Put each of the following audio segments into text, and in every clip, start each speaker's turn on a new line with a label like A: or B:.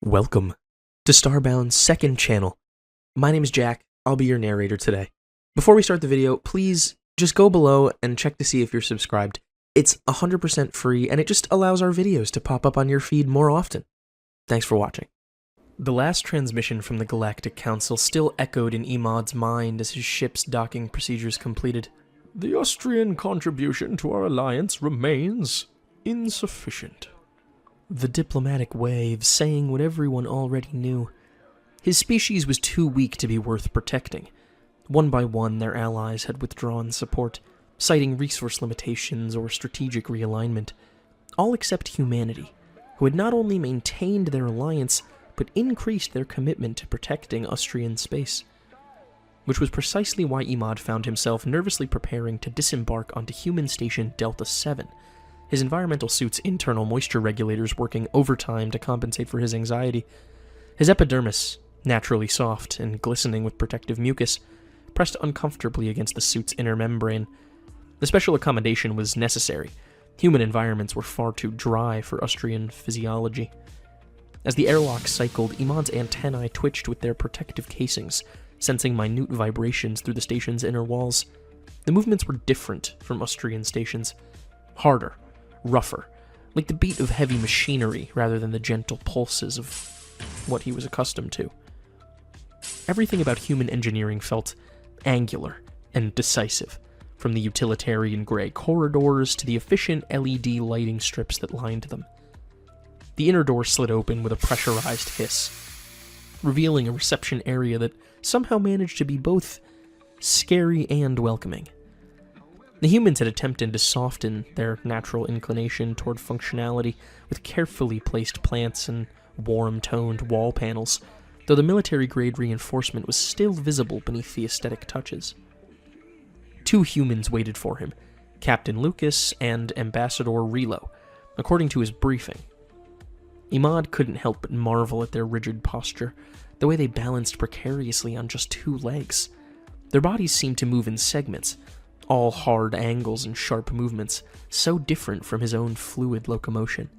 A: Welcome to Starbound's second channel. My name is Jack. I'll be your narrator today. Before we start the video, please just go below and check to see if you're subscribed. It's 100% free, and it just allows our videos to pop up on your feed more often. Thanks for watching. The last transmission from the Galactic Council still echoed in Imad's mind as his ship's docking procedures completed.
B: The Austrian contribution to our alliance remains insufficient.
A: The diplomatic wave saying what everyone already knew. His species was too weak to be worth protecting. One by one, their allies had withdrawn support, citing resource limitations or strategic realignment, all except humanity, who had not only maintained their alliance, but increased their commitment to protecting Austrian space. Which was precisely why Imad found himself nervously preparing to disembark onto human station Delta 7, his environmental suit's internal moisture regulators working overtime to compensate for his anxiety. His epidermis, naturally soft and glistening with protective mucus, pressed uncomfortably against the suit's inner membrane. The special accommodation was necessary. Human environments were far too dry for Austrian physiology. As the airlock cycled, Imad's antennae twitched with their protective casings, sensing minute vibrations through the station's inner walls. The movements were different from Austrian stations. Harder, rougher, like the beat of heavy machinery rather than the gentle pulses of what he was accustomed to. Everything about human engineering felt angular and decisive, from the utilitarian gray corridors to the efficient LED lighting strips that lined them. The inner door slid open with a pressurized hiss, revealing a reception area that somehow managed to be both scary and welcoming. The humans had attempted to soften their natural inclination toward functionality with carefully placed plants and warm-toned wall panels, though the military-grade reinforcement was still visible beneath the aesthetic touches. Two humans waited for him, Captain Lucas and Ambassador Relo, according to his briefing. Imad couldn't help but marvel at their rigid posture, the way they balanced precariously on just two legs. Their bodies seemed to move in segments, all hard angles and sharp movements, so different from his own fluid locomotion.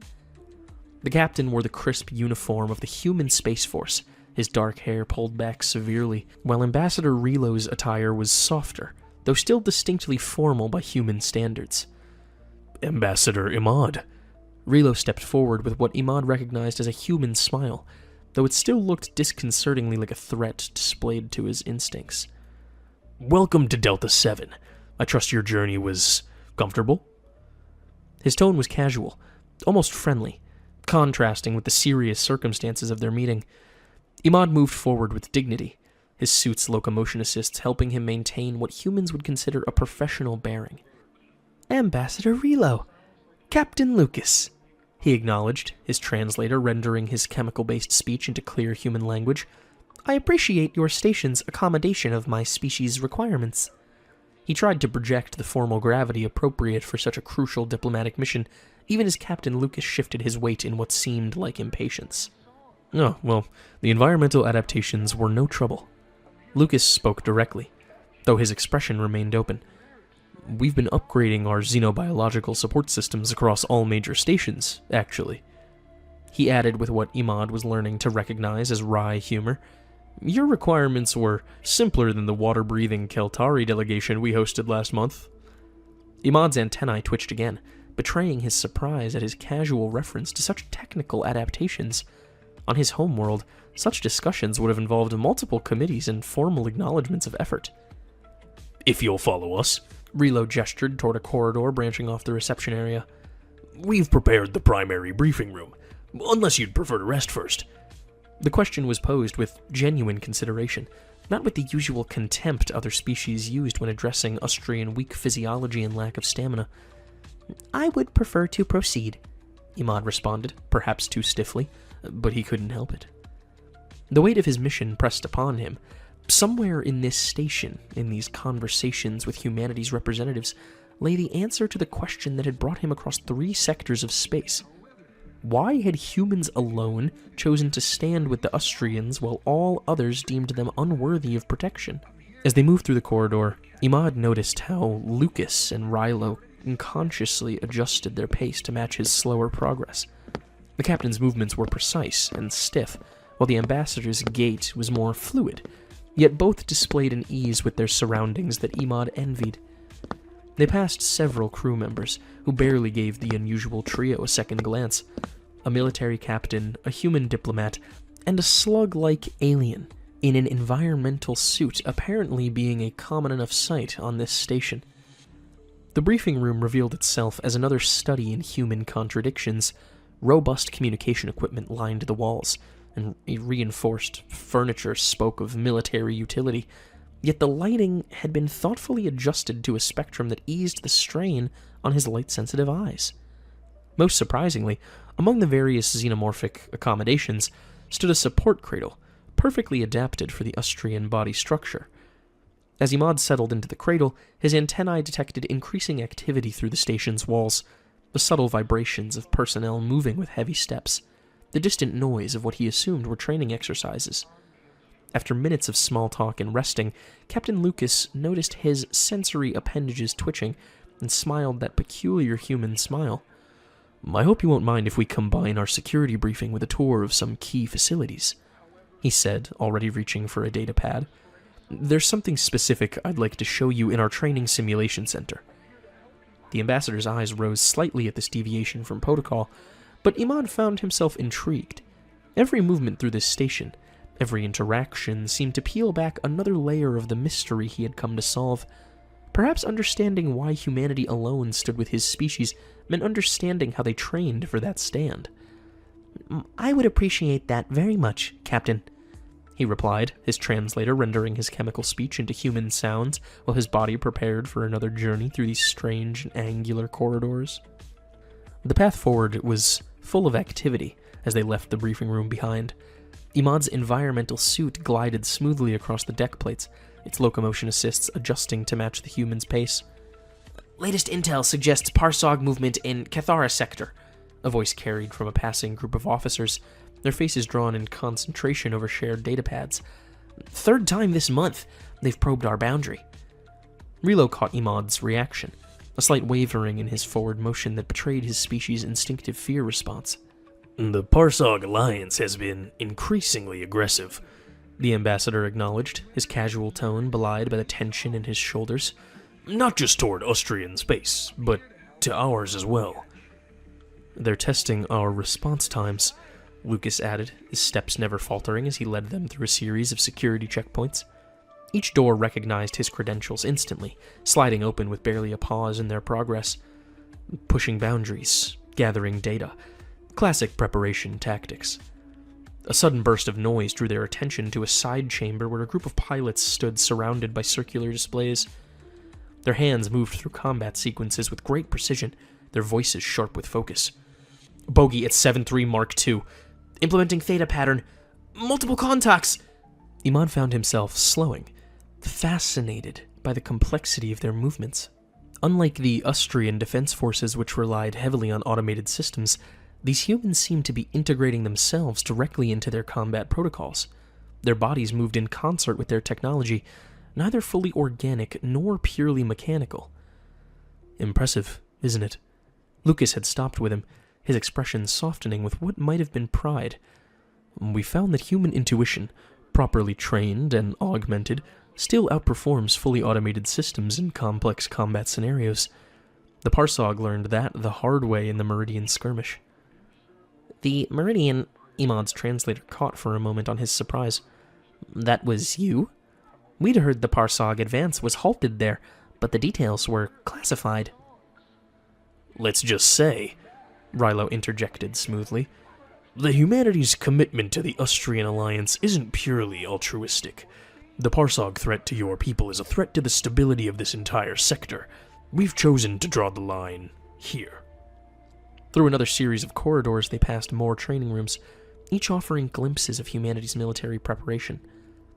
A: The captain wore the crisp uniform of the human Space Force, his dark hair pulled back severely, while Ambassador Relo's attire was softer, though still distinctly formal by human standards.
B: Ambassador Imad.
A: Relo stepped forward with what Imad recognized as a human smile, though it still looked disconcertingly like a threat displayed to his instincts.
B: Welcome to Delta 7. I trust your journey was comfortable?
A: His tone was casual, almost friendly, contrasting with the serious circumstances of their meeting. Imad moved forward with dignity, his suit's locomotion assists helping him maintain what humans would consider a professional bearing. "Ambassador Relo, Captain Lucas," he acknowledged, his translator rendering his chemical-based speech into clear human language. "I appreciate your station's accommodation of my species' requirements." He tried to project the formal gravity appropriate for such a crucial diplomatic mission, even as Captain Lucas shifted his weight in what seemed like impatience.
B: Oh, well, the environmental adaptations were no trouble.
A: Lucas spoke directly, though his expression remained open.
B: We've been upgrading our xenobiological support systems across all major stations, actually.
A: He added with what Imad was learning to recognize as wry humor.
B: Your requirements were simpler than the water-breathing Keltari delegation we hosted last month.
A: Imad's antennae twitched again, betraying his surprise at his casual reference to such technical adaptations. On his homeworld, such discussions would have involved multiple committees and formal acknowledgments of effort.
B: If you'll follow us,
A: Relo gestured toward a corridor branching off the reception area.
B: We've prepared the primary briefing room, unless you'd prefer to rest first.
A: The question was posed with genuine consideration, not with the usual contempt other species used when addressing Austrian weak physiology and lack of stamina. "I would prefer to proceed," Imad responded, perhaps too stiffly, but he couldn't help it. The weight of his mission pressed upon him. Somewhere in this station, in these conversations with humanity's representatives, lay the answer to the question that had brought him across 3 sectors of space. Why had humans alone chosen to stand with the Austrians while all others deemed them unworthy of protection? As they moved through the corridor, Imad noticed how Lucas and Rilo unconsciously adjusted their pace to match his slower progress. The captain's movements were precise and stiff, while the ambassador's gait was more fluid, yet both displayed an ease with their surroundings that Imad envied. They passed several crew members, who barely gave the unusual trio a second glance. A military captain, a human diplomat, and a slug-like alien in an environmental suit, apparently being a common enough sight on this station. The briefing room revealed itself as another study in human contradictions. Robust communication equipment lined the walls, and reinforced furniture spoke of military utility, yet the lighting had been thoughtfully adjusted to a spectrum that eased the strain on his light-sensitive eyes. Most surprisingly, among the various xenomorphic accommodations stood a support cradle, perfectly adapted for the Austrian body structure. As Imad settled into the cradle, his antennae detected increasing activity through the station's walls, the subtle vibrations of personnel moving with heavy steps, the distant noise of what he assumed were training exercises. After minutes of small talk and resting, Captain Lucas noticed his sensory appendages twitching and smiled that peculiar human smile. "I hope you won't mind if we combine our security briefing with a tour of some key facilities," he said, already reaching for a data pad. "There's something specific I'd like to show you in our training simulation center." The ambassador's eyes rose slightly at this deviation from protocol, but Imad found himself intrigued. Every movement through this station, every interaction seemed to peel back another layer of the mystery he had come to solve. Perhaps understanding why humanity alone stood with his species meant understanding how they trained for that stand. "I would appreciate that very much, Captain," he replied, his translator rendering his chemical speech into human sounds while his body prepared for another journey through these strange and angular corridors. The path forward was full of activity as they left the briefing room behind. Imad's environmental suit glided smoothly across the deck plates, its locomotion assists adjusting to match the human's pace. "Latest intel suggests Parsog movement in Cathara sector," a voice carried from a passing group of officers, their faces drawn in concentration over shared datapads. "Third time this month they've probed our boundary." Relo caught Imad's reaction, a slight wavering in his forward motion that betrayed his species' instinctive fear response.
B: "The Parsog Alliance has been increasingly aggressive," the ambassador acknowledged, his casual tone belied by the tension in his shoulders. "Not just toward Austrian space, but to ours as well." "They're testing our response times," Lucas added, his steps never faltering as he led them through a series of security checkpoints. Each door recognized his credentials instantly, sliding open with barely a pause in their progress. Pushing boundaries, gathering data, classic preparation tactics. A sudden burst of noise drew their attention to a side chamber where a group of pilots stood surrounded by circular displays. Their hands moved through combat sequences with great precision, their voices sharp with focus. "Bogey at 7-3 Mark II. Implementing theta pattern. Multiple contacts!" Imad found himself slowing, fascinated by the complexity of their movements. Unlike the Austrian defense forces, which relied heavily on automated systems, these humans seemed to be integrating themselves directly into their combat protocols. Their bodies moved in concert with their technology, neither fully organic nor purely mechanical. "Impressive, isn't it?" Lucas had stopped with him, his expression softening with what might have been pride. "We found that human intuition, properly trained and augmented, still outperforms fully automated systems in complex combat scenarios. The Parsog learned that the hard way in the Meridian skirmish." "The Meridian," Imad's translator caught for a moment on his surprise. "That was you? We'd heard the Parsog advance was halted there, but the details were classified." "Let's just say," Rilo interjected smoothly, "the humanity's commitment to the Austrian alliance isn't purely altruistic. The Parsog threat to your people is a threat to the stability of this entire sector. We've chosen to draw the line here."
A: Through another series of corridors, they passed more training rooms, each offering glimpses of humanity's military preparation.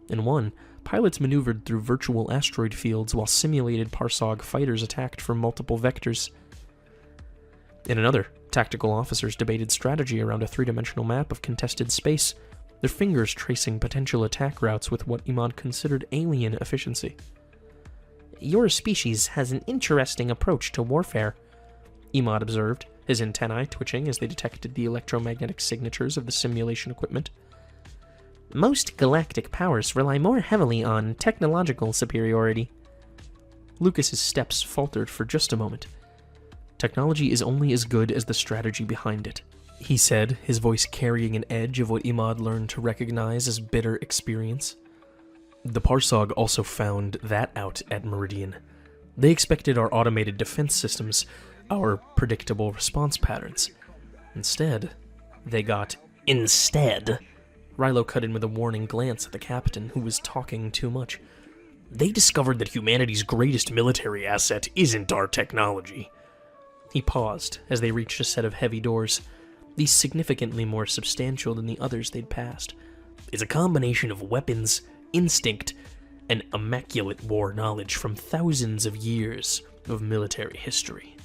A: In one, pilots maneuvered through virtual asteroid fields while simulated Parsog fighters attacked from multiple vectors. In another, tactical officers debated strategy around a three-dimensional map of contested space, their fingers tracing potential attack routes with what Imad considered alien efficiency. "Your species has an interesting approach to warfare," Imad observed, his antennae twitching as they detected the electromagnetic signatures of the simulation equipment.
C: Most galactic powers rely more heavily on technological superiority.
A: Lucas's steps faltered for just a moment. Technology is only as good as the strategy behind it, he said, his voice carrying an edge of what Imad learned to recognize as bitter experience. The Parsog also found that out at Meridian. They expected our automated defense systems, our predictable response patterns. Instead, they got...
C: Instead,
A: Rilo cut in with a warning glance at the captain, who was talking too much.
B: They discovered that humanity's greatest military asset isn't our technology.
A: He paused as they reached a set of heavy doors, these significantly more substantial than the others they'd passed.
B: It's a combination of weapons, instinct, and immaculate war knowledge from thousands of years of military history.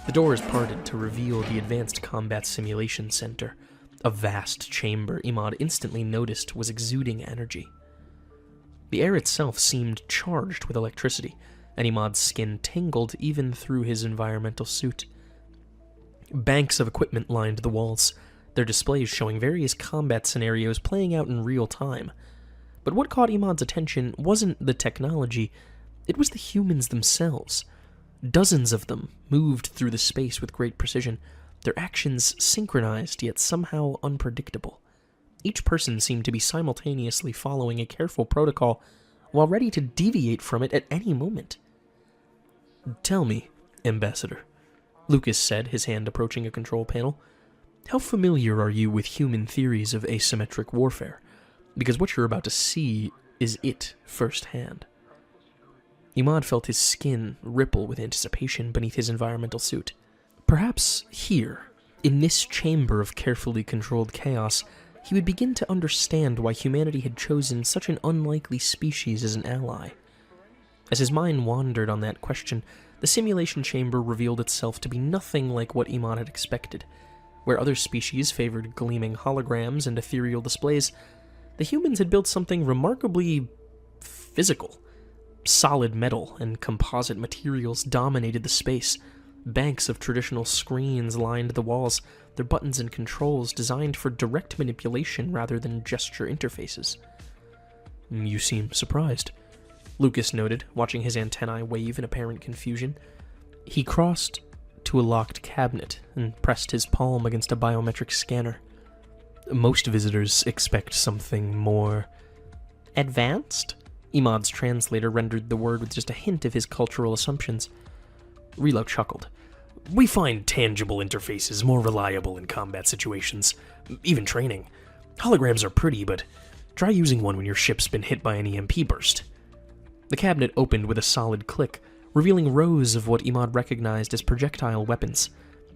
A: The doors parted to reveal the Advanced Combat Simulation Center, a vast chamber Imad instantly noticed was exuding energy. The air itself seemed charged with electricity, and Imad's skin tingled even through his environmental suit. Banks of equipment lined the walls, their displays showing various combat scenarios playing out in real time. But what caught Imad's attention wasn't the technology, it was the humans themselves. Dozens of them moved through the space with great precision, their actions synchronized yet somehow unpredictable. Each person seemed to be simultaneously following a careful protocol while ready to deviate from it at any moment.
B: "Tell me, Ambassador," Lucas said, his hand approaching a control panel, "how familiar are you with human theories of asymmetric warfare? Because what you're about to see is it firsthand."
A: Imad felt his skin ripple with anticipation beneath his environmental suit. Perhaps here, in this chamber of carefully controlled chaos, he would begin to understand why humanity had chosen such an unlikely species as an ally. As his mind wandered on that question, the simulation chamber revealed itself to be nothing like what Imad had expected. Where other species favored gleaming holograms and ethereal displays, the humans had built something remarkably physical. Solid metal and composite materials dominated the space. Banks of traditional screens lined the walls, their buttons and controls designed for direct manipulation rather than gesture interfaces.
B: "You seem surprised," Lucas noted, watching his antennae wave in apparent confusion.
A: He crossed to a locked cabinet and pressed his palm against a biometric scanner.
B: "Most visitors expect something more
C: advanced?"
A: Imad's translator rendered the word with just a hint of his cultural assumptions.
B: Rilo chuckled. "We find tangible interfaces more reliable in combat situations, even training. Holograms are pretty, but try using one when your ship's been hit by an EMP burst."
A: The cabinet opened with a solid click, revealing rows of what Imad recognized as projectile weapons,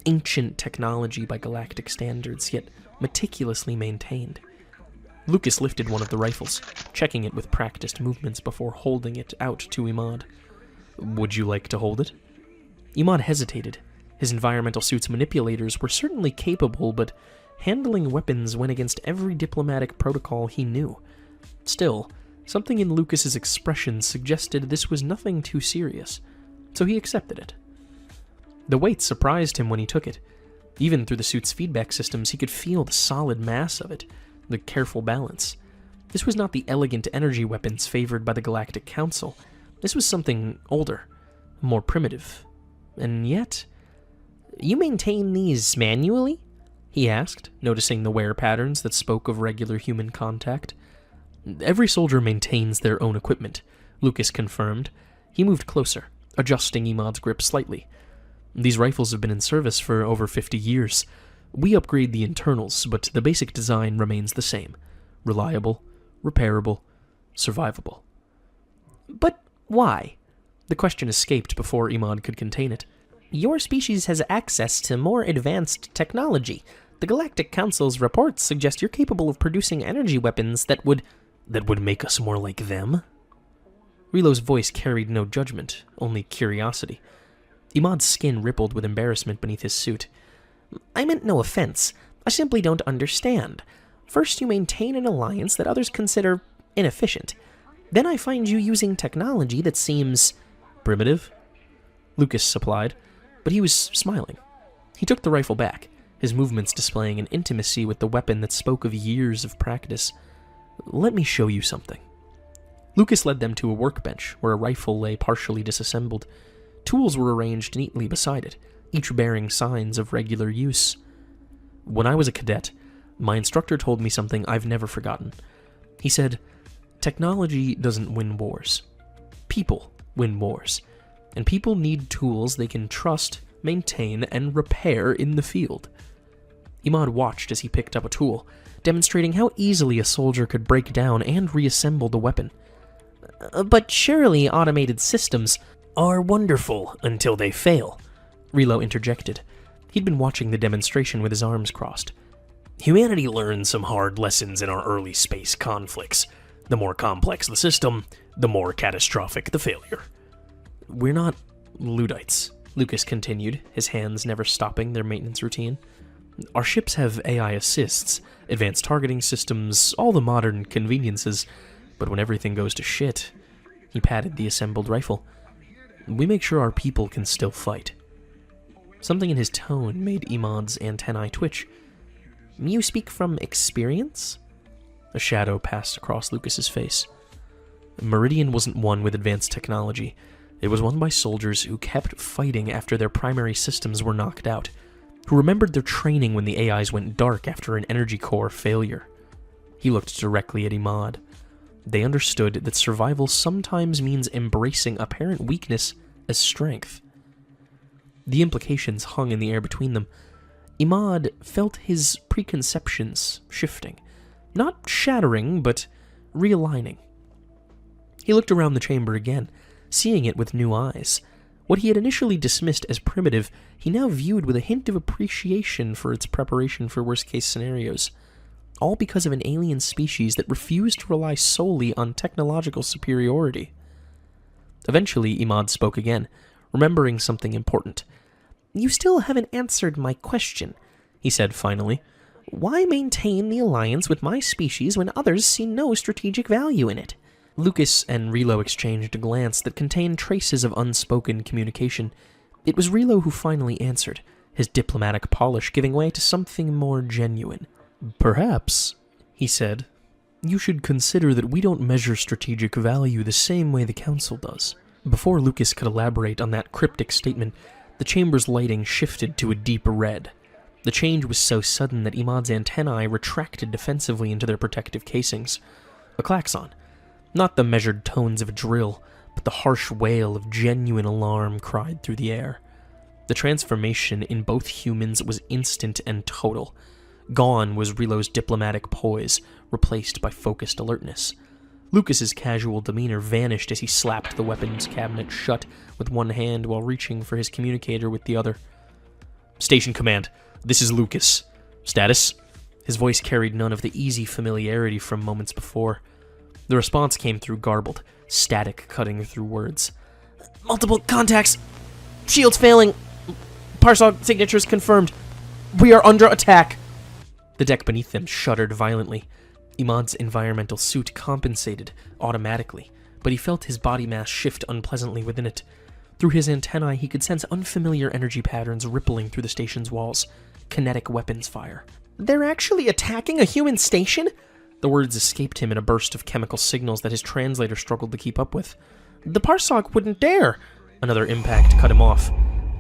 A: ancient technology by galactic standards, yet meticulously maintained. Lucas lifted one of the rifles, checking it with practiced movements before holding it out to Imad.
B: "Would you like to hold it?"
A: Imad hesitated. His environmental suit's manipulators were certainly capable, but handling weapons went against every diplomatic protocol he knew. Still, something in Lucas's expression suggested this was nothing too serious, so he accepted it. The weight surprised him when he took it. Even through the suit's feedback systems, he could feel the solid mass of it, the careful balance. This was not the elegant energy weapons favored by the Galactic Council. This was something older, more primitive. And yet...
C: "You maintain these manually?"
A: he asked, noticing the wear patterns that spoke of regular human contact. "Every soldier maintains their own equipment," Lucas confirmed. He moved closer, adjusting Imad's grip slightly. "These rifles have been in service for over 50 years. We upgrade the internals, but the basic design remains the same. Reliable, repairable, survivable."
C: "But why?"
A: The question escaped before Imad could contain it.
C: "Your species has access to more advanced technology. The Galactic Council's reports suggest you're capable of producing energy weapons that would
B: make us more like them?"
A: Rilo's voice carried no judgment, only curiosity. Imad's skin rippled with embarrassment beneath his suit.
C: "I meant no offense. I simply don't understand. First, you maintain an alliance that others consider inefficient. Then I find you using technology that seems
A: primitive," Lucas supplied, but he was smiling. He took the rifle back, his movements displaying an intimacy with the weapon that spoke of years of practice. "Let me show you something." Lucas led them to a workbench where a rifle lay partially disassembled. Tools were arranged neatly beside it, each bearing signs of regular use. "When I was a cadet, my instructor told me something I've never forgotten. He said, 'Technology doesn't win wars. People win wars. And people need tools they can trust, maintain, and repair in the field.'" Imad watched as he picked up a tool, demonstrating how easily a soldier could break down and reassemble the weapon.
C: But surely automated systems
B: Are wonderful until they fail,"
A: Relo interjected. He'd been watching the demonstration with his arms crossed.
B: "Humanity learned some hard lessons in our early space conflicts. The more complex the system, the more catastrophic the failure."
A: "We're not Luddites," Lucas continued, his hands never stopping their maintenance routine. "Our ships have AI assists, advanced targeting systems, all the modern conveniences, but when everything goes to shit," he patted the assembled rifle, "we make sure our people can still fight." Something in his tone made Imad's antennae twitch.
C: You speak from experience?
A: A shadow passed across Lucas's face. Meridian wasn't one with advanced technology. It was won by soldiers who kept fighting after their primary systems were knocked out, who remembered their training when the AIs went dark after an energy core failure. He looked directly at Imad. They understood that survival sometimes means embracing apparent weakness as strength. The implications hung in the air between them. Imad felt his preconceptions shifting, not shattering, but realigning. He looked around the chamber again, seeing it with new eyes. What he had initially dismissed as primitive, he now viewed with a hint of appreciation for its preparation for worst-case scenarios, all because of an alien species that refused to rely solely on technological superiority. Eventually, Imad spoke again, remembering something important.
C: You still haven't answered my question, he said finally. Why maintain the alliance with my species when others see no strategic value in it?
A: Lucas and Relo exchanged a glance that contained traces of unspoken communication. It was Relo who finally answered, his diplomatic polish giving way to something more genuine. "Perhaps," he said, "you should consider that we don't measure strategic value the same way the Council does." Before Lucas could elaborate on that cryptic statement, the chamber's lighting shifted to a deep red. The change was so sudden that Imad's antennae retracted defensively into their protective casings. A klaxon. Not the measured tones of a drill, but the harsh wail of genuine alarm cried through the air. The transformation in both humans was instant and total. Gone was Relo's diplomatic poise, replaced by focused alertness. Lucas's casual demeanor vanished as he slapped the weapons cabinet shut with one hand while reaching for his communicator with the other. "Station Command, this is Lucas. Status?" His voice carried none of the easy familiarity from moments before. The response came through garbled, static cutting through words.
C: "Multiple contacts. Shields failing. Parsog signatures confirmed. We are under attack."
A: The deck beneath them shuddered violently. Imad's environmental suit compensated automatically, but he felt his body mass shift unpleasantly within it. Through his antennae, he could sense unfamiliar energy patterns rippling through the station's walls. Kinetic weapons fire.
C: "They're actually attacking a human station?"
A: The words escaped him in a burst of chemical signals that his translator struggled to keep up with.
C: "The Parsog wouldn't dare."
A: Another impact cut him off.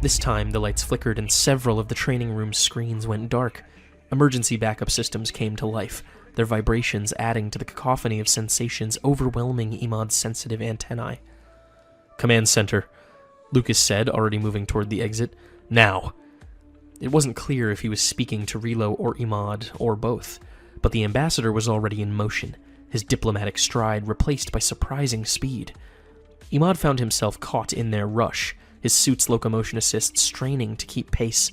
A: This time, the lights flickered and several of the training room's screens went dark. Emergency backup systems came to life, their vibrations adding to the cacophony of sensations overwhelming Imad's sensitive antennae. "Command center," Lucas said, already moving toward the exit. "Now." It wasn't clear if he was speaking to Relo or Imad, or both, but the ambassador was already in motion, his diplomatic stride replaced by surprising speed. Imad found himself caught in their rush, his suit's locomotion assists straining to keep pace.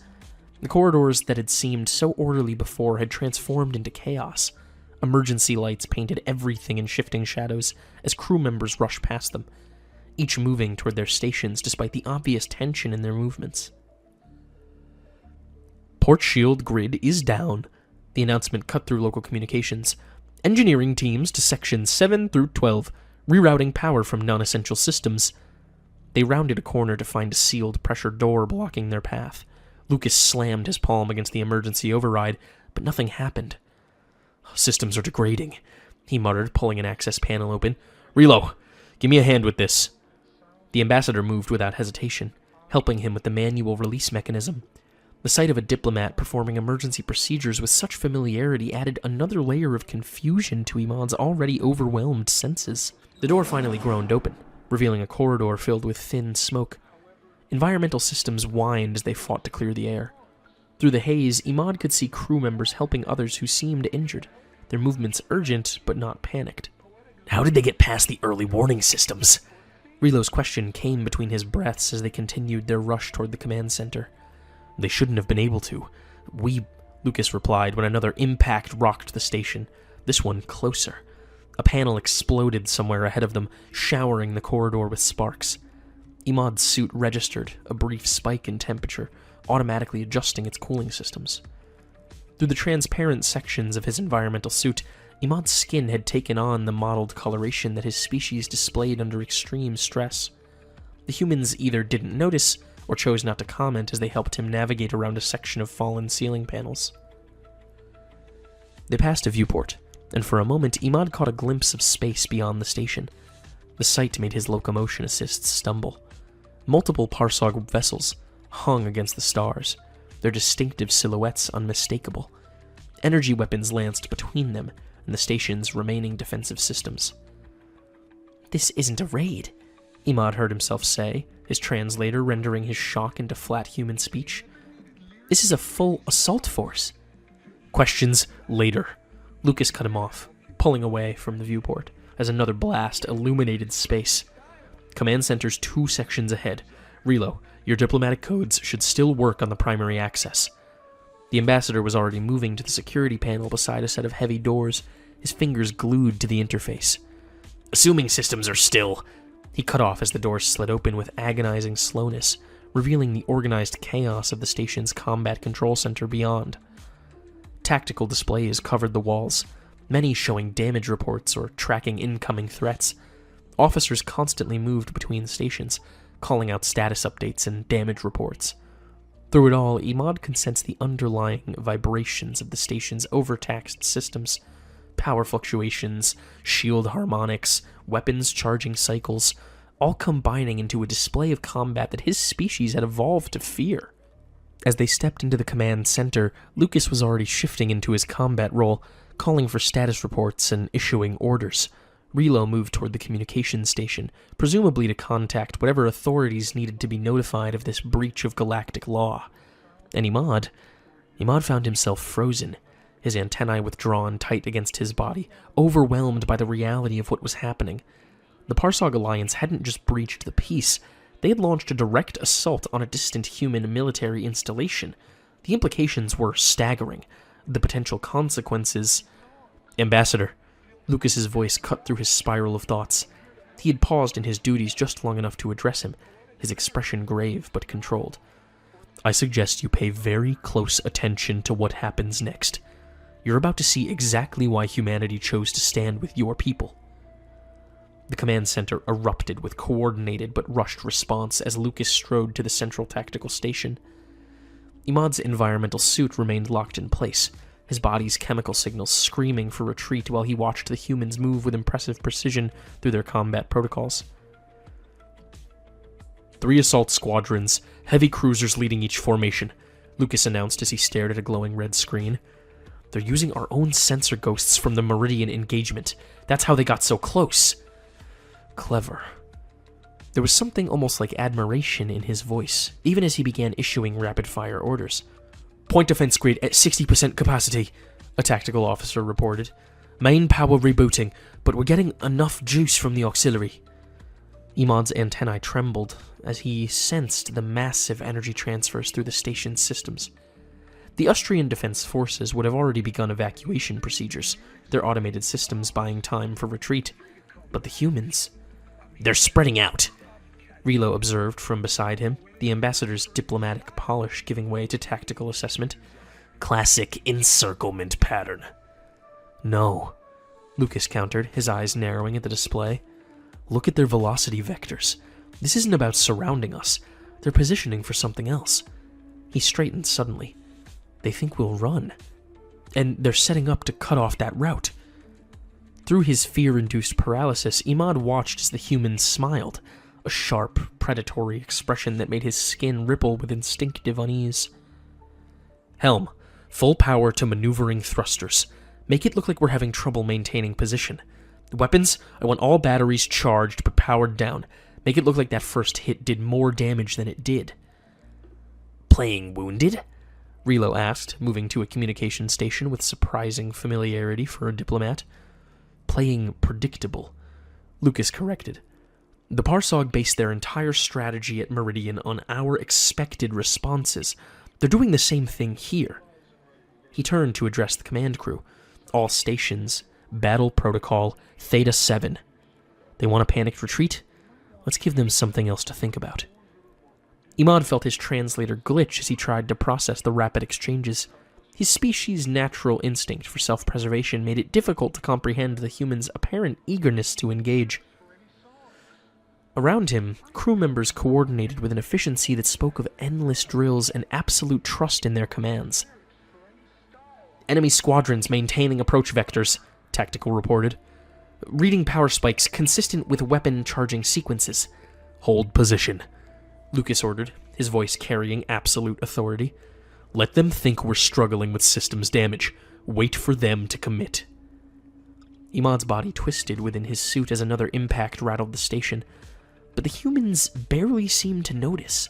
A: The corridors that had seemed so orderly before had transformed into chaos. Emergency lights painted everything in shifting shadows as crew members rushed past them, each moving toward their stations despite the obvious tension in their movements. "Port shield grid is down," the announcement cut through local communications. "Engineering teams to sections 7 through 12, rerouting power from non-essential systems." They rounded a corner to find a sealed pressure door blocking their path. Lucas slammed his palm against the emergency override, but nothing happened. "Systems are degrading," he muttered, pulling an access panel open. "Relo, give me a hand with this." The ambassador moved without hesitation, helping him with the manual release mechanism. The sight of a diplomat performing emergency procedures with such familiarity added another layer of confusion to Imad's already overwhelmed senses. The door finally groaned open, revealing a corridor filled with thin smoke. Environmental systems whined as they fought to clear the air. Through the haze, Imad could see crew members helping others who seemed injured, their movements urgent but not panicked.
B: "How did they get past the early warning systems?"
A: Relo's question came between his breaths as they continued their rush toward the command center.
B: "They shouldn't have been able to.
A: Lucas replied when another impact rocked the station, this one closer. A panel exploded somewhere ahead of them, showering the corridor with sparks. Imad's suit registered a brief spike in temperature, automatically adjusting its cooling systems. Through the transparent sections of his environmental suit, Imad's skin had taken on the mottled coloration that his species displayed under extreme stress. The humans either didn't notice or chose not to comment as they helped him navigate around a section of fallen ceiling panels. They passed a viewport, and for a moment Imad caught a glimpse of space beyond the station. The sight made his locomotion assists stumble. Multiple Parsog vessels hung against the stars, their distinctive silhouettes unmistakable. Energy weapons lanced between them and the station's remaining defensive systems. "This isn't a raid," Imad heard himself say, his translator rendering his shock into flat human speech. "This is a full assault force."
B: "Questions later."
A: Lucas cut him off, pulling away from the viewport as another blast illuminated space. Command center's 2 sections ahead. Relo, your diplomatic codes should still work on the primary access. The ambassador was already moving to the security panel beside a set of heavy doors, his fingers glued to the interface.
B: "Assuming systems are still..."
A: He cut off as the doors slid open with agonizing slowness, revealing the organized chaos of the station's combat control center beyond. Tactical displays covered the walls, many showing damage reports or tracking incoming threats. Officers constantly moved between stations, calling out status updates and damage reports. Through it all, Imad could sense the underlying vibrations of the station's overtaxed systems. Power fluctuations, shield harmonics, weapons charging cycles, all combining into a display of combat that his species had evolved to fear. As they stepped into the command center, Lucas was already shifting into his combat role, calling for status reports and issuing orders. Relo moved toward the communications station, presumably to contact whatever authorities needed to be notified of this breach of galactic law. And Imad found himself frozen, his antennae withdrawn tight against his body, overwhelmed by the reality of what was happening. The Parsog Alliance hadn't just breached the peace, they had launched a direct assault on a distant human military installation. The implications were staggering. The potential consequences... "Ambassador," Lucas's voice cut through his spiral of thoughts. He had paused in his duties just long enough to address him, his expression grave but controlled. "I suggest you pay very close attention to what happens next. You're about to see exactly why humanity chose to stand with your people." The command center erupted with coordinated but rushed response as Lucas strode to the central tactical station. Imad's environmental suit remained locked in place, his body's chemical signals screaming for retreat while he watched the humans move with impressive precision through their combat protocols.
B: 3 assault squadrons, heavy cruisers leading each formation, Lucas announced as he stared at a glowing red screen.
A: "They're using our own sensor ghosts from the Meridian engagement. That's how they got so close." Clever. There was something almost like admiration in his voice, even as he began issuing rapid-fire orders.
B: "Point defense grid at 60% capacity,"
A: a tactical officer reported. "Main power rebooting, but we're getting enough juice from the auxiliary." Imad's antennae trembled as he sensed the massive energy transfers through the station's systems. The Austrian Defense Forces would have already begun evacuation procedures, their automated systems buying time for retreat. But the humans...
B: "They're spreading out,"
A: Relo observed from beside him, the ambassador's diplomatic polish giving way to tactical assessment.
B: "Classic encirclement pattern."
A: "No," Lucas countered, his eyes narrowing at the display. "Look at their velocity vectors. This isn't about surrounding us. They're positioning for something else." He straightened suddenly. They think we'll run. And they're setting up to cut off that route. Through his fear-induced paralysis, Imad watched as the humans smiled, a sharp, predatory expression that made his skin ripple with instinctive unease. Helm, full power to maneuvering thrusters. Make it look like we're having trouble maintaining position. Weapons, I want all batteries charged but powered down. Make it look like that first hit did more damage than it did. Playing wounded? Relo asked, moving to a communication station with surprising familiarity for a diplomat. Playing predictable, Lucas corrected. The Parsog based their entire strategy at Meridian on our expected responses. They're doing the same thing here. He turned to address the command crew. All stations, battle protocol, Theta 7. They want a panicked retreat? Let's give them something else to think about. Imad felt his translator glitch as he tried to process the rapid exchanges. His species' natural instinct for self-preservation made it difficult to comprehend the humans' apparent eagerness to engage. Around him, crew members coordinated with an efficiency that spoke of endless drills and absolute trust in their commands. Enemy squadrons maintaining approach vectors, Tactical reported. Reading power spikes consistent with weapon charging sequences. Hold position, Lucas ordered, his voice carrying absolute authority. Let them think we're struggling with systems damage. Wait for them to commit. Imad's body twisted within his suit as another impact rattled the station, but the humans barely seemed to notice.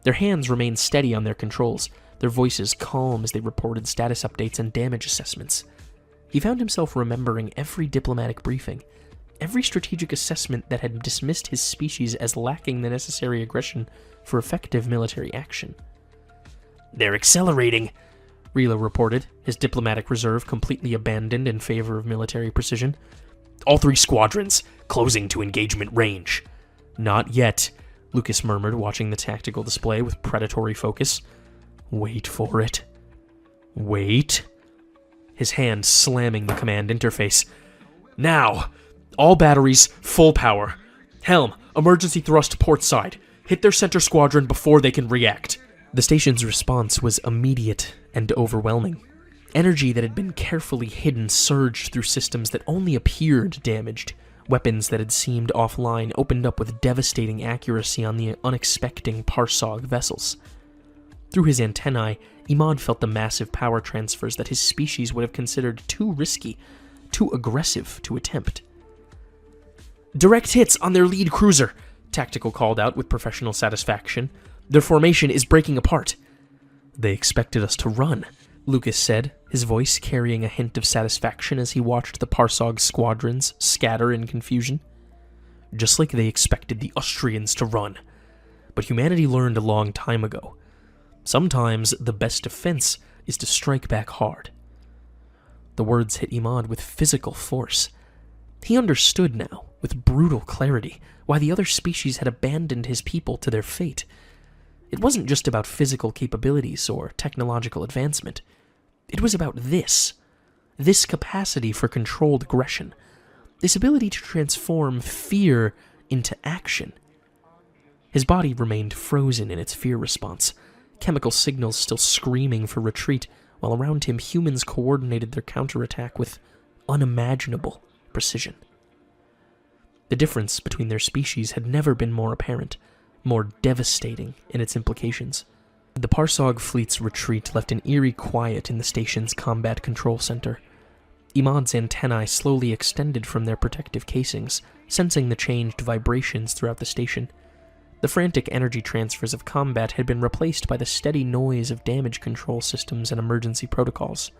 A: Their hands remained steady on their controls, their voices calm as they reported status updates and damage assessments. He found himself remembering every diplomatic briefing, every strategic assessment that had dismissed his species as lacking the necessary aggression for effective military action. They're accelerating, Relo reported, his diplomatic reserve completely abandoned in favor of military precision. All 3 squadrons, closing to engagement range. Not yet, Lucas murmured, watching the tactical display with predatory focus. Wait for it. Wait. His hand slamming the command interface. Now! All batteries, full power. Helm, emergency thrust port side. Hit their center squadron before they can react. The station's response was immediate and overwhelming. Energy that had been carefully hidden surged through systems that only appeared damaged. Weapons that had seemed offline opened up with devastating accuracy on the unexpected Parsog vessels. Through his antennae, Imad felt the massive power transfers that his species would have considered too risky, too aggressive to attempt. Direct hits on their lead cruiser, Tactical called out with professional satisfaction. Their formation is breaking apart. They expected us to run, Lucas said, his voice carrying a hint of satisfaction as he watched the Parsog squadrons scatter in confusion. Just like they expected the Austrians to run. But humanity learned a long time ago. Sometimes the best defense is to strike back hard. The words hit Imad with physical force. He understood now, with brutal clarity, why the other species had abandoned his people to their fate. It wasn't just about physical capabilities or technological advancement. It was about this capacity for controlled aggression, this ability to transform fear into action. His body remained frozen in its fear response, chemical signals still screaming for retreat, while around him humans coordinated their counterattack with unimaginable precision. The difference between their species had never been more apparent, more devastating in its implications. The Parsog fleet's retreat left an eerie quiet in the station's combat control center. Imad's antennae slowly extended from their protective casings, sensing the changed vibrations throughout the station. The frantic energy transfers of combat had been replaced by the steady noise of damage control systems and emergency protocols.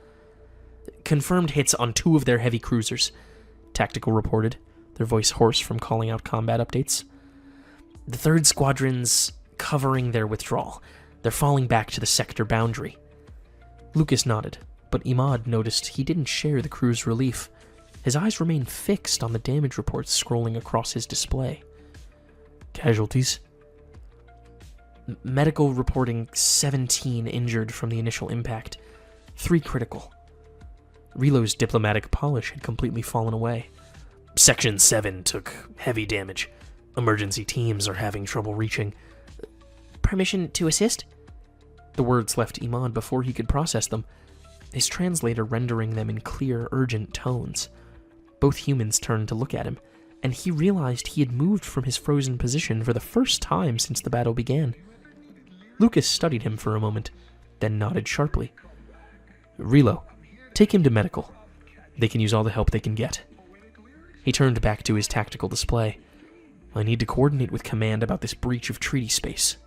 A: Confirmed hits on 2 of their heavy cruisers, Tactical reported, their voice hoarse from calling out combat updates. The 3rd squadron's covering their withdrawal. They're falling back to the sector boundary. Lucas nodded, but Imad noticed he didn't share the crew's relief. His eyes remained fixed on the damage reports scrolling across his display. Casualties? Medical reporting 17 injured from the initial impact, 3 critical. Relo's diplomatic polish had completely fallen away. Section 7 took heavy damage. Emergency teams are having trouble reaching. Permission to assist? The words left Imad before he could process them, his translator rendering them in clear, urgent tones. Both humans turned to look at him, and he realized he had moved from his frozen position for the first time since the battle began. Lucas studied him for a moment, then nodded sharply. "Relo, take him to medical. They can use all the help they can get." He turned back to his tactical display. "I need to coordinate with command about this breach of treaty space."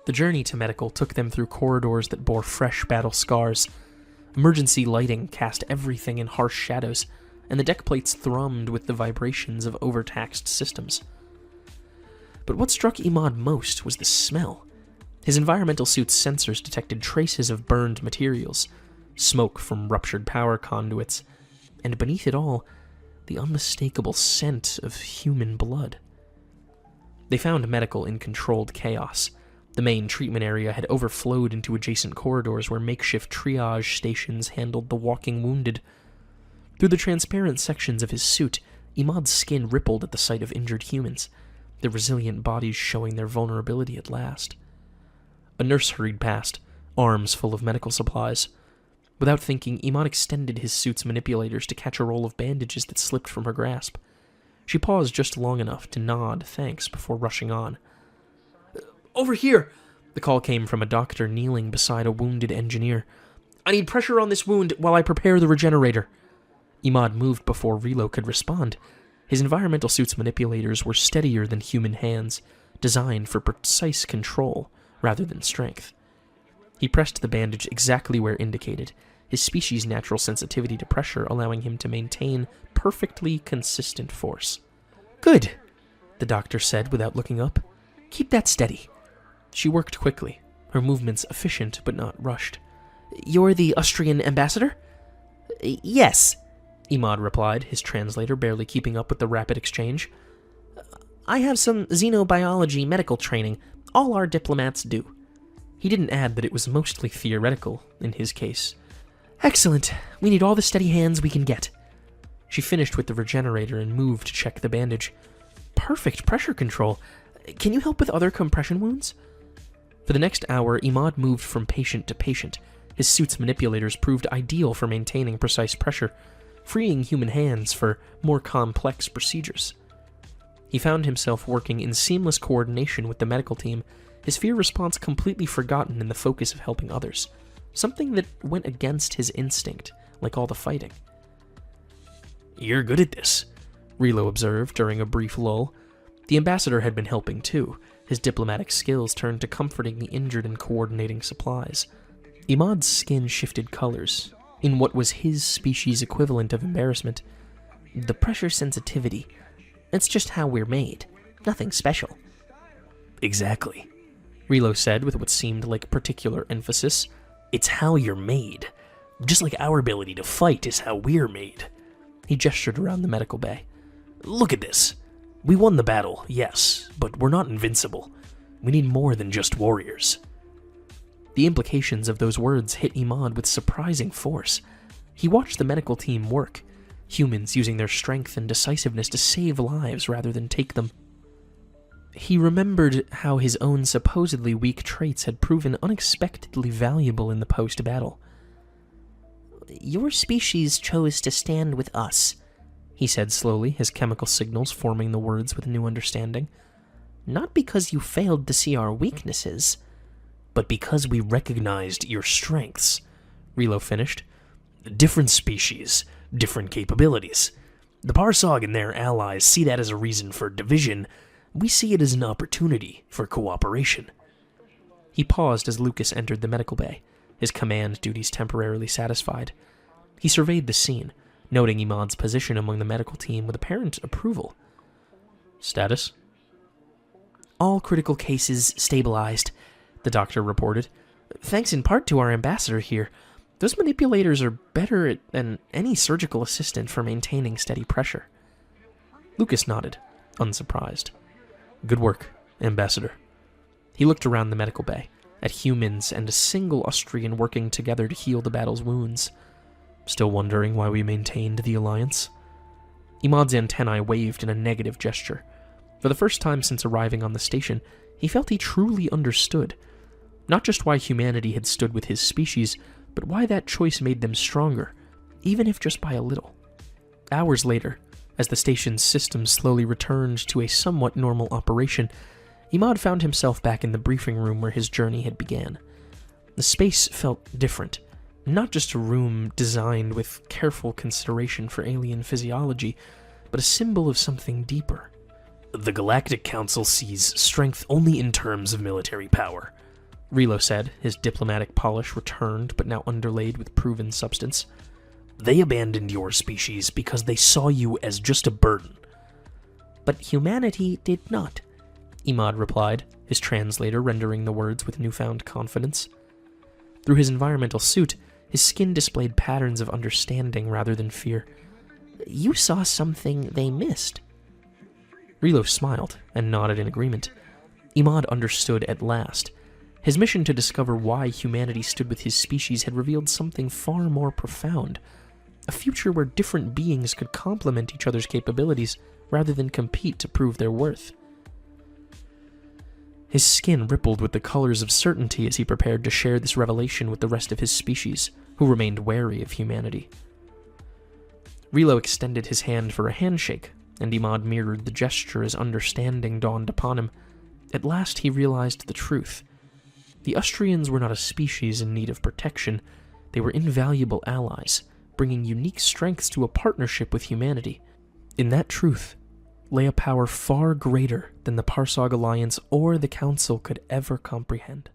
A: The journey to medical took them through corridors that bore fresh battle scars. Emergency lighting cast everything in harsh shadows, and the deck plates thrummed with the vibrations of overtaxed systems. But what struck Imad most was the smell. His environmental suit's sensors detected traces of burned materials, smoke from ruptured power conduits, and beneath it all, the unmistakable scent of human blood. They found medical in controlled chaos. The main treatment area had overflowed into adjacent corridors where makeshift triage stations handled the walking wounded. Through the transparent sections of his suit, Imad's skin rippled at the sight of injured humans, their resilient bodies showing their vulnerability at last. A nurse hurried past, arms full of medical supplies. Without thinking, Imad extended his suit's manipulators to catch a roll of bandages that slipped from her grasp. She paused just long enough to nod thanks before rushing on. "Over here!" The call came from a doctor kneeling beside a wounded engineer. "I need pressure on this wound while I prepare the regenerator." Imad moved before Relo could respond. His environmental suit's manipulators were steadier than human hands, designed for precise control rather than strength. He pressed the bandage exactly where indicated, his species' natural sensitivity to pressure allowing him to maintain perfectly consistent force. "Good," the doctor said without looking up. "Keep that steady." She worked quickly, her movements efficient but not rushed. "You're the Austrian ambassador?" "Yes," Imad replied, his translator barely keeping up with the rapid exchange. "I have some xenobiology medical training. All our diplomats do." He didn't add that it was mostly theoretical, in his case. "Excellent. We need all the steady hands we can get." She finished with the regenerator and moved to check the bandage. "Perfect pressure control. Can you help with other compression wounds?" For the next hour, Imad moved from patient to patient. His suit's manipulators proved ideal for maintaining precise pressure, freeing human hands for more complex procedures. He found himself working in seamless coordination with the medical team, his fear response completely forgotten in the focus of helping others, something that went against his instinct, like all the fighting. "You're good at this," Relo observed during a brief lull. The ambassador had been helping too, his diplomatic skills turned to comforting the injured and coordinating supplies. Imad's skin shifted colors, in what was his species' equivalent of embarrassment. "The pressure sensitivity. It's just how we're made. Nothing special." "Exactly," Relo said with what seemed like particular emphasis. "It's how you're made. Just like our ability to fight is how we're made." He gestured around the medical bay. "Look at this. We won the battle, yes, but we're not invincible. We need more than just warriors." The implications of those words hit Imad with surprising force. He watched the medical team work, humans using their strength and decisiveness to save lives rather than take them. He remembered how his own supposedly weak traits had proven unexpectedly valuable in the post-battle. "Your species chose to stand with us," he said slowly, his chemical signals forming the words with new understanding. "Not because you failed to see our weaknesses, but because we recognized your strengths," Relo finished. "Different species, different capabilities. The Parsog and their allies see that as a reason for division. We see it as an opportunity for cooperation." He paused as Lucas entered the medical bay, his command duties temporarily satisfied. He surveyed the scene, noting Imad's position among the medical team with apparent approval. "Status?" "All critical cases stabilized," the doctor reported. "Thanks in part to our ambassador here. Those manipulators are better than any surgical assistant for maintaining steady pressure." Lucas nodded, unsurprised. "Good work, Ambassador." He looked around the medical bay, at humans and a single Austrian working together to heal the battle's wounds. "Still wondering why we maintained the alliance?" Imad's antennae waved in a negative gesture. For the first time since arriving on the station, he felt he truly understood. Not just why humanity had stood with his species, but why that choice made them stronger, even if just by a little. Hours later, as the station's system slowly returned to a somewhat normal operation, Imad found himself back in the briefing room where his journey had began. The space felt different, not just a room designed with careful consideration for alien physiology, but a symbol of something deeper.
B: The Galactic Council sees strength only in terms of military power,
A: Relo said, his diplomatic polish returned but now underlaid with proven substance.
B: They abandoned your species because they saw you as just a burden.
C: But humanity did not,
A: Imad replied, his translator rendering the words with newfound confidence. Through his environmental suit, his skin displayed patterns of understanding rather than fear.
C: You saw something they missed.
A: Relo smiled and nodded in agreement. Imad understood at last. His mission to discover why humanity stood with his species had revealed something far more profound. A future where different beings could complement each other's capabilities rather than compete to prove their worth. His skin rippled with the colors of certainty as he prepared to share this revelation with the rest of his species, who remained wary of humanity. Relo extended his hand for a handshake, and Imad mirrored the gesture as understanding dawned upon him. At last he realized the truth. The Ustrians were not a species in need of protection. They were invaluable allies, bringing unique strengths to a partnership with humanity. In that truth lay a power far greater than the Parsog Alliance or the Council could ever comprehend.